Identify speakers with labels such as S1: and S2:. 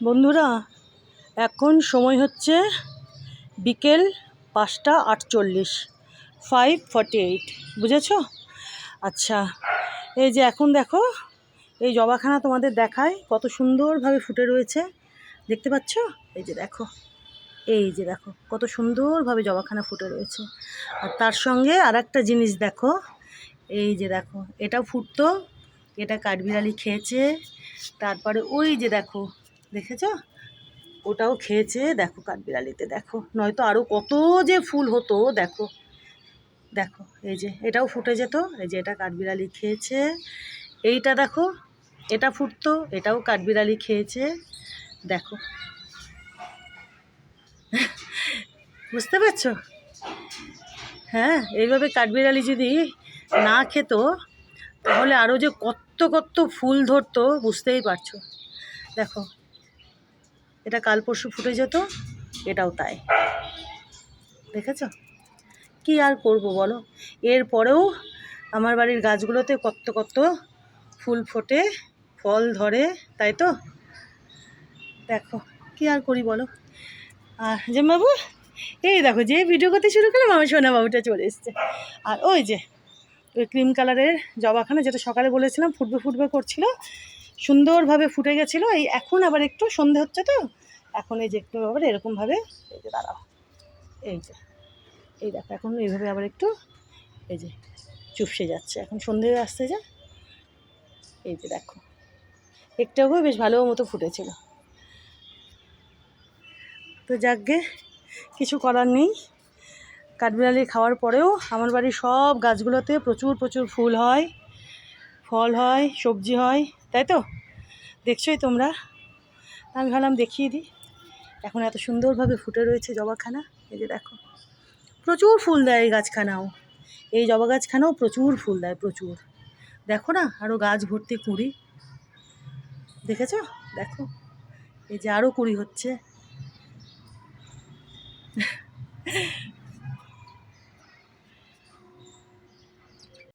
S1: বন্ধুরা, এখন সময় হচ্ছে বিকেল 5:48, 5:48, বুঝেছ? আচ্ছা, এই যে এখন দেখো এই জবাখানা তোমাদের দেখায় কত সুন্দরভাবে ফুটে রয়েছে, দেখতে পাচ্ছ? এই যে দেখো, এই যে দেখো কত সুন্দরভাবে জবাখানা ফুটে রয়েছে। আর তার সঙ্গে আর একটা জিনিস দেখো, এই যে দেখো এটাও ফুটতো, এটা কাঠবিড়ালি খেয়েছে। তারপরে ওই যে দেখো, দেখেছ? ওটাও খেয়েছে, দেখো কাঠবিড়ালিতে, দেখো নয়তো আরও কত যে ফুল হতো। দেখো দেখো এই যে এটাও ফুটে যেত, এই যে এটা কাঠবিড়ালি খেয়েছে। এইটা দেখো, এটা ফুটতো, এটাও কাঠবিড়ালি খেয়েছে। দেখো, বুঝতে পারছো? হ্যাঁ, এইভাবে কাঠবিড়ালি যদি না খেত তাহলে আরও যে কত কত ফুল ধরতো, বুঝতেই পারছো। দেখো, এটা কাল পরশু ফুটে যেত, এটাও তাই। দেখেছ? কি আর করব বলো, এরপরেও আমার বাড়ির গাছগুলোতে কত কত ফুল ফোটে, ফল ধরে, তাই তো? দেখো, কি আর করি বলো। আর বাবু, এই দেখো যে ভিডিও করতে শুরু করলাম আমার সোনা বাবুটা চলে এসছে। আর ওই যে ওই ক্রিম কালারের জবাখানা, যেটা সকালে বলেছিলাম ফুটবে ফুটবে করছিল, সুন্দরভাবে ফুটে গেছিলো। এই এখন আবার একটু সন্ধে হচ্ছে তো, এখন এই যে একটু আবার এরকমভাবে, এই যে দাঁড়াও, এই যে এই দেখো এখন এইভাবে আবার একটু এই যে চুপসে যাচ্ছে, এখন সন্ধে হয়ে আসছে যে। এই যে দেখো একটাও বেশ ভালো মতো ফুটেছিল। তো যাকগে, কিছু করার নেই। কাঠবিড়ালি খাওয়ার পরেও আমার বাড়ির সব গাছগুলোতে প্রচুর প্রচুর ফুল হয়, ফল হয়, সবজি হয়, তাই তো? দেখছোই তোমরা। আমি ভাবলাম দেখিয়ে দিই, এখন এত সুন্দরভাবে ফুটে রয়েছে জবাখানা। এই যে দেখো প্রচুর ফুল দেয় এই গাছখানাও, এই জবা গাছখানাও প্রচুর ফুল দেয়, প্রচুর। দেখো না, আরও গাছ ভর্তি কুঁড়ি, দেখেছ? দেখো এই যে আরও কুঁড়ি হচ্ছে।